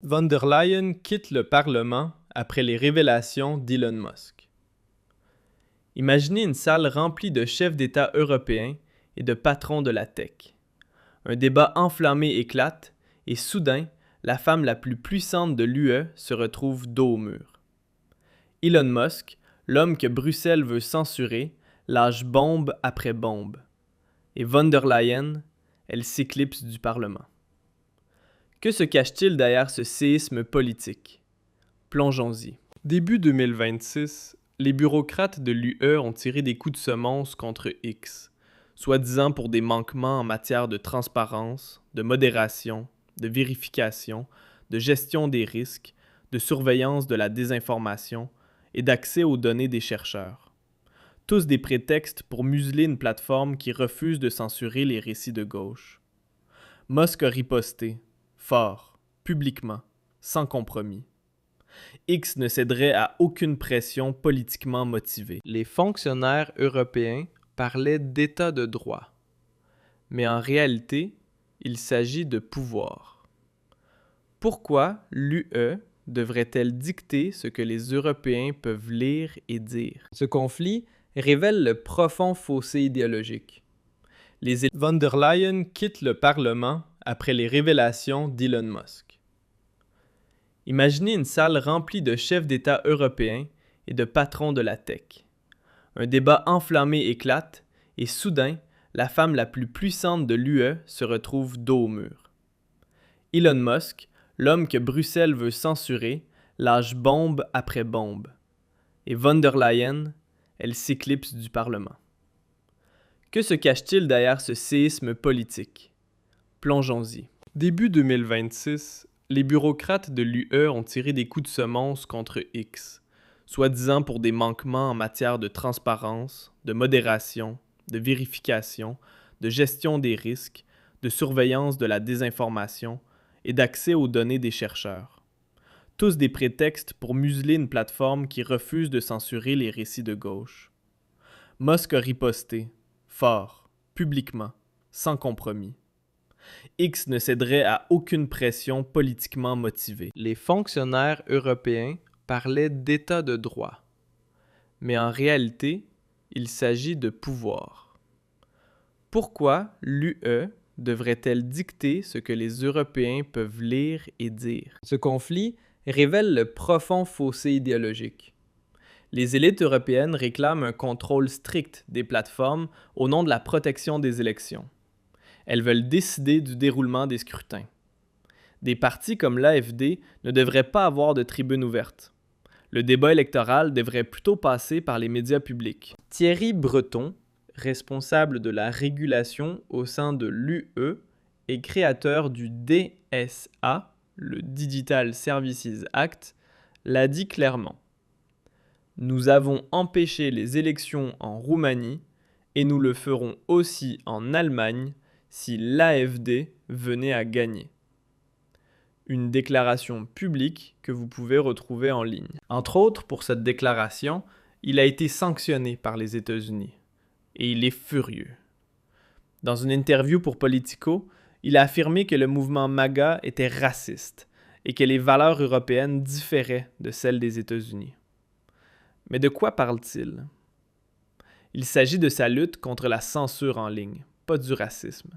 Von der Leyen quitte le Parlement après les révélations d'Elon Musk. Imaginez une salle remplie de chefs d'État européens et de patrons de la tech. Un débat enflammé éclate et soudain, la femme la plus puissante de l'UE se retrouve dos au mur. Elon Musk, l'homme que Bruxelles veut censurer, lâche bombe après bombe. Et von der Leyen, elle s'éclipse du Parlement. Que se cache-t-il derrière ce séisme politique? Plongeons-y. Début 2026, les bureaucrates de l'UE ont tiré des coups de semonce contre X, soi-disant pour des manquements en matière de transparence, de modération, de vérification, de gestion des risques, de surveillance de la désinformation et d'accès aux données des chercheurs. Tous des prétextes pour museler une plateforme qui refuse de censurer les récits de gauche. Musk a riposté, fort, publiquement, sans compromis. X ne céderait à aucune pression politiquement motivée. Les fonctionnaires européens parlaient d'état de droit. Mais en réalité, il s'agit de pouvoir. Pourquoi l'UE devrait-elle dicter ce que les Européens peuvent lire et dire? Ce conflit révèle le profond fossé idéologique. Von der Leyen quitte le Parlement après les révélations d'Elon Musk. Imaginez une salle remplie de chefs d'État européens et de patrons de la tech. Un débat enflammé éclate et soudain, la femme la plus puissante de l'UE se retrouve dos au mur. Elon Musk, l'homme que Bruxelles veut censurer, lâche bombe après bombe. Et von der Leyen, elle s'éclipse du Parlement. Que se cache-t-il derrière ce séisme politique? Plongeons-y. Début 2026, les bureaucrates de l'UE ont tiré des coups de semonce contre X, soi-disant pour des manquements en matière de transparence, de modération, de vérification, de gestion des risques, de surveillance de la désinformation et d'accès aux données des chercheurs. Tous des prétextes pour museler une plateforme qui refuse de censurer les récits de gauche. Musk a riposté, fort, publiquement, sans compromis. X ne céderait à aucune pression politiquement motivée. Les fonctionnaires européens parlaient d'état de droit. Mais en réalité, il s'agit de pouvoir. Pourquoi l'UE devrait-elle dicter ce que les Européens peuvent lire et dire? Ce conflit révèle le profond fossé idéologique. Les élites européennes réclament un contrôle strict des plateformes au nom de la protection des élections. Elles veulent décider du déroulement des scrutins. Des partis comme l'AfD ne devraient pas avoir de tribune ouverte. Le débat électoral devrait plutôt passer par les médias publics. Thierry Breton, responsable de la régulation au sein de l'UE et créateur du DSA, le Digital Services Act, l'a dit clairement. Nous avons empêché les élections en Roumanie et nous le ferons aussi en Allemagne si l'AfD venait à gagner. Une déclaration publique que vous pouvez retrouver en ligne. Entre autres, pour cette déclaration, il a été sanctionné par les États-Unis. Et il est furieux. Dans une interview pour Politico, il a affirmé que le mouvement MAGA était raciste et que les valeurs européennes différaient de celles des États-Unis. Mais de quoi parle-t-il? Il s'agit de sa lutte contre la censure en ligne, pas du racisme.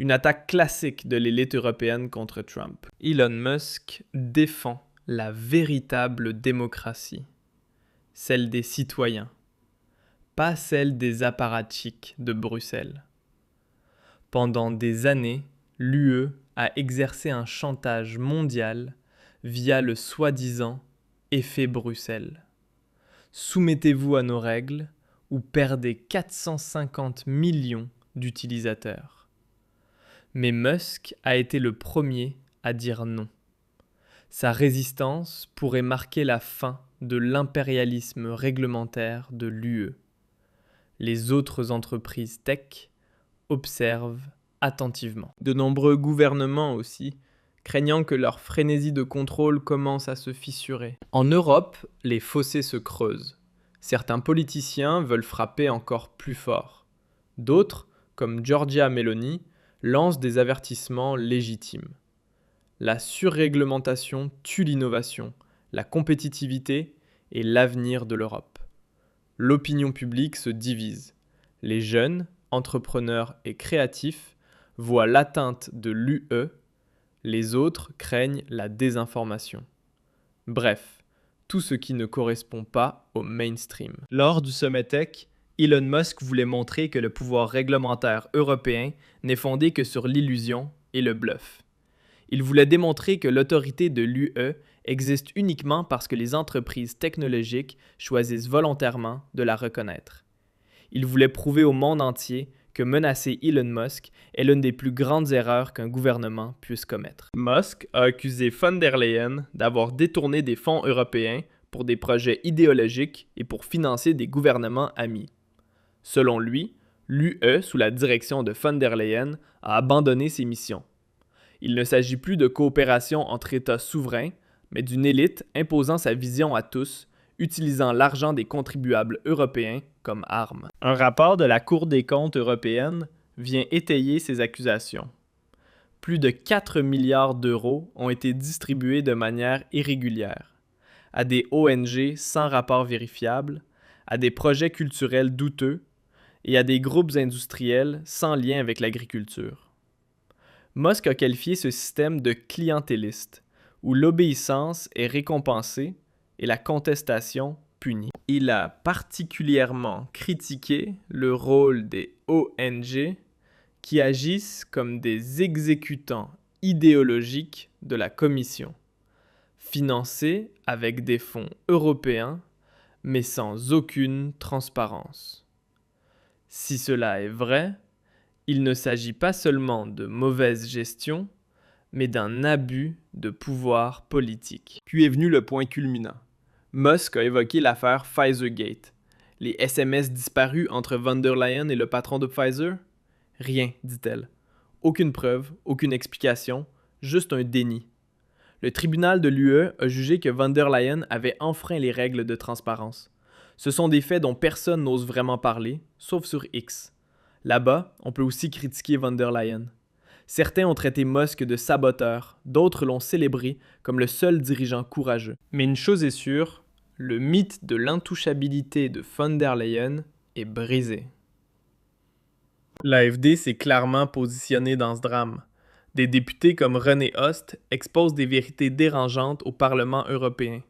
Une attaque classique de l'élite européenne contre Trump. Elon Musk défend la véritable démocratie, celle des citoyens, pas celle des apparatchiks de Bruxelles. Pendant des années, l'UE a exercé un chantage mondial via le soi-disant effet Bruxelles. Soumettez-vous à nos règles ou perdez 450 millions d'utilisateurs. Mais Musk a été le premier à dire non. Sa résistance pourrait marquer la fin de l'impérialisme réglementaire de l'UE. Les autres entreprises tech observent attentivement. De nombreux gouvernements aussi, craignant que leur frénésie de contrôle commence à se fissurer. En Europe, les fossés se creusent. Certains politiciens veulent frapper encore plus fort. D'autres, comme Giorgia Meloni, lancent des avertissements légitimes. la surréglementation tue l'innovation, la compétitivité et l'avenir de l'Europe. L'opinion publique se divise. Les jeunes, entrepreneurs et créatifs voient l'atteinte de l'UE, les autres craignent la désinformation. Bref, tout ce qui ne correspond pas au mainstream. Lors du sommet tech, Elon Musk voulait montrer que le pouvoir réglementaire européen n'est fondé que sur l'illusion et le bluff. Il voulait démontrer que l'autorité de l'UE existe uniquement parce que les entreprises technologiques choisissent volontairement de la reconnaître. Il voulait prouver au monde entier que menacer Elon Musk est l'une des plus grandes erreurs qu'un gouvernement puisse commettre. Musk a accusé von der Leyen d'avoir détourné des fonds européens pour des projets idéologiques et pour financer des gouvernements amis. Selon lui, l'UE, sous la direction de von der Leyen, a abandonné ses missions. Il ne s'agit plus de coopération entre États souverains, mais d'une élite imposant sa vision à tous, utilisant l'argent des contribuables européens comme arme. Un rapport de la Cour des comptes européenne vient étayer ces accusations. Plus de 4 milliards d'euros ont été distribués de manière irrégulière à des ONG sans rapport vérifiable, à des projets culturels douteux et à des groupes industriels sans lien avec l'agriculture. Musk a qualifié ce système de clientéliste, où l'obéissance est récompensée et la contestation punie. Il a particulièrement critiqué le rôle des ONG qui agissent comme des exécutants idéologiques de la Commission, financés avec des fonds européens, mais sans aucune transparence. Si cela est vrai, il ne s'agit pas seulement de mauvaise gestion, mais d'un abus de pouvoir politique. Puis est venu le point culminant. Musk a évoqué l'affaire Pfizergate. Les SMS disparus entre von der Leyen et le patron de Pfizer? Rien, dit-elle. Aucune preuve, aucune explication, juste un déni. Le tribunal de l'UE a jugé que von der Leyen avait enfreint les règles de transparence. Ce sont des faits dont personne n'ose vraiment parler, sauf sur X. Là-bas, on peut aussi critiquer von der Leyen. Certains ont traité Musk de saboteur, d'autres l'ont célébré comme le seul dirigeant courageux. Mais une chose est sûre, le mythe de l'intouchabilité de von der Leyen est brisé. L'AfD s'est clairement positionnée dans ce drame. Des députés comme René Host exposent des vérités dérangeantes au Parlement européen.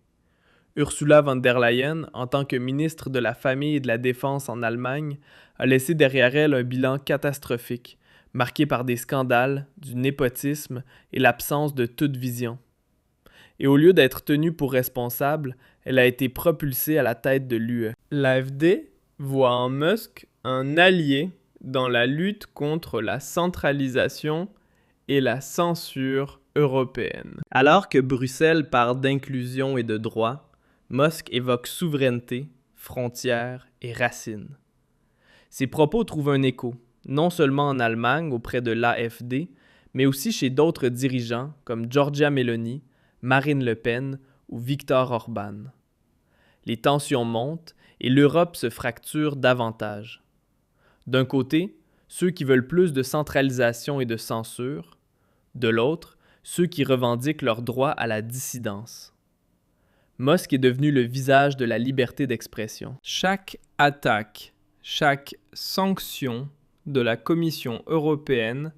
Ursula von der Leyen, en tant que ministre de la Famille et de la Défense en Allemagne, a laissé derrière elle un bilan catastrophique, marqué par des scandales, du népotisme et l'absence de toute vision. Et au lieu d'être tenue pour responsable, elle a été propulsée à la tête de l'UE. L'AfD voit en Musk un allié dans la lutte contre la centralisation et la censure européenne. Alors que Bruxelles parle d'inclusion et de droit, Musk évoque souveraineté, frontières et racines. Ses propos trouvent un écho, non seulement en Allemagne auprès de l'AfD, mais aussi chez d'autres dirigeants comme Giorgia Meloni, Marine Le Pen ou Viktor Orban. Les tensions montent et l'Europe se fracture davantage. D'un côté, ceux qui veulent plus de centralisation et de censure, de l'autre, ceux qui revendiquent leur droit à la dissidence. Musk est devenu le visage de la liberté d'expression. Chaque attaque, chaque sanction de la Commission européenne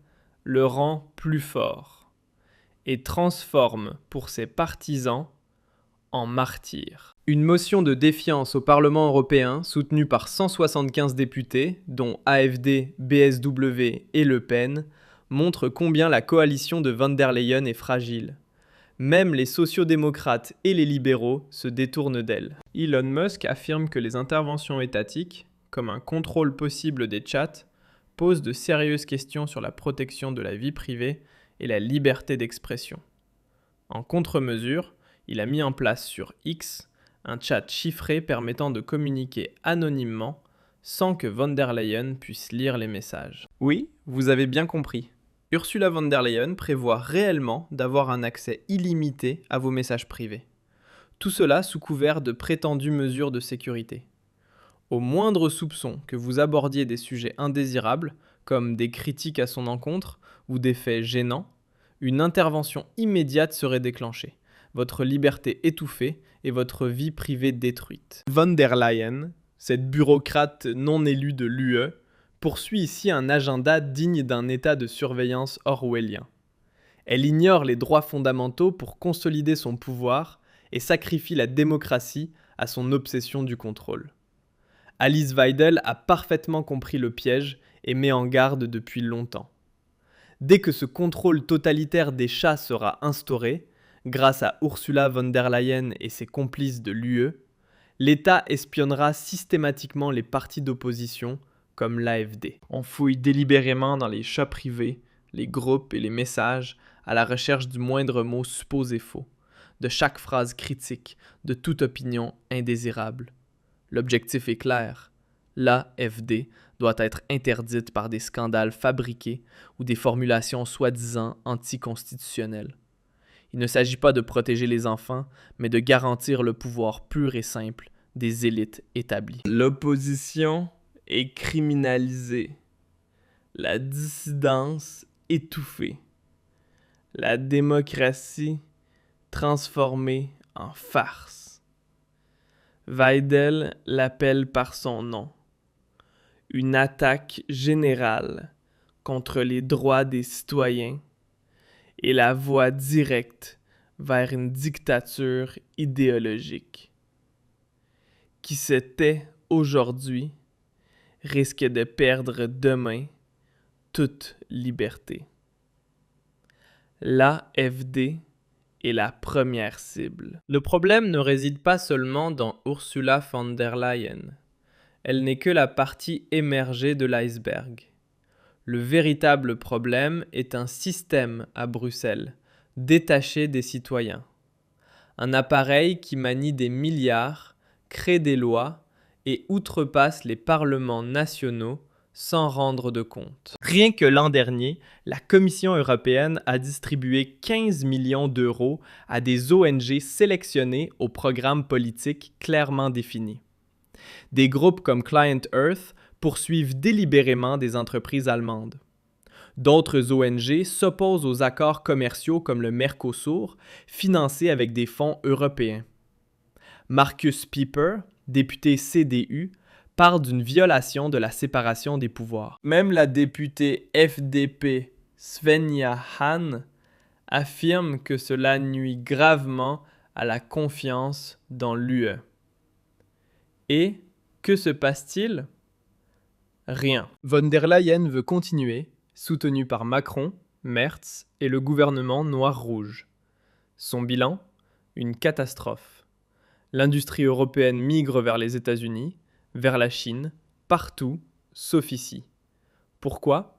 le rend plus fort et transforme pour ses partisans en martyrs. Une motion de défiance au Parlement européen soutenue par 175 députés, dont AfD, BSW et Le Pen, montre combien la coalition de von der Leyen est fragile. Même les sociodémocrates et les libéraux se détournent d'elle. Elon Musk affirme que les interventions étatiques, comme un contrôle possible des chats, posent de sérieuses questions sur la protection de la vie privée et la liberté d'expression. En contre-mesure, il a mis en place sur X un chat chiffré permettant de communiquer anonymement sans que von der Leyen puisse lire les messages. Oui, vous avez bien compris. Ursula von der Leyen prévoit réellement d'avoir un accès illimité à vos messages privés. Tout cela sous couvert de prétendues mesures de sécurité. Au moindre soupçon que vous abordiez des sujets indésirables, comme des critiques à son encontre ou des faits gênants, une intervention immédiate serait déclenchée, votre liberté étouffée et votre vie privée détruite. Von der Leyen, cette bureaucrate non élue de l'UE, poursuit ici un agenda digne d'un état de surveillance orwellien. Elle ignore les droits fondamentaux pour consolider son pouvoir et sacrifie la démocratie à son obsession du contrôle. Alice Weidel a parfaitement compris le piège et met en garde depuis longtemps. Dès que ce contrôle totalitaire des chats sera instauré, grâce à Ursula von der Leyen et ses complices de l'UE, l'État espionnera systématiquement les partis d'opposition comme l'AfD. On fouille délibérément dans les chats privés, les groupes et les messages à la recherche du moindre mot supposé faux, de chaque phrase critique, de toute opinion indésirable. L'objectif est clair. L'AfD doit être interdite par des scandales fabriqués ou des formulations soi-disant anticonstitutionnelles. Il ne s'agit pas de protéger les enfants, mais de garantir le pouvoir pur et simple des élites établies. L'opposition est criminalisée. La dissidence étouffée. La démocratie transformée en farce. Weidel l'appelle par son nom. Une attaque générale contre les droits des citoyens et la voie directe vers une dictature idéologique. Qui se tait aujourd'hui risque de perdre demain toute liberté. L'AfD est la première cible. Le problème ne réside pas seulement dans Ursula von der Leyen. Elle n'est que la partie émergée de l'iceberg. Le véritable problème est un système à Bruxelles, détaché des citoyens. Un appareil qui manie des milliards, crée des lois et outrepasse les parlements nationaux sans rendre de compte. Rien que l'an dernier, la Commission européenne a distribué 15 millions d'euros à des ONG sélectionnées aux programmes politiques clairement définis. Des groupes comme Client Earth poursuivent délibérément des entreprises allemandes. D'autres ONG s'opposent aux accords commerciaux comme le Mercosur, financés avec des fonds européens. Markus Pieper, député CDU, parle d'une violation de la séparation des pouvoirs. Même la députée FDP Svenja Hahn affirme que cela nuit gravement à la confiance dans l'UE. Et que se passe-t-il? Rien. Von der Leyen veut continuer, soutenue par Macron, Merz et le gouvernement noir-rouge. Son bilan? Une catastrophe. L'industrie européenne migre vers les États-Unis, vers la Chine, partout, sauf ici. Pourquoi?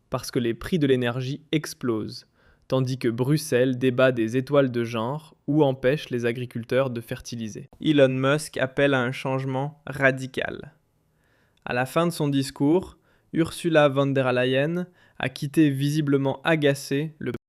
Parce que les prix de l'énergie explosent, tandis que Bruxelles débat des étoiles de genre ou empêche les agriculteurs de fertiliser. Elon Musk appelle à un changement radical. À la fin de son discours, Ursula von der Leyen a quitté visiblement agacée le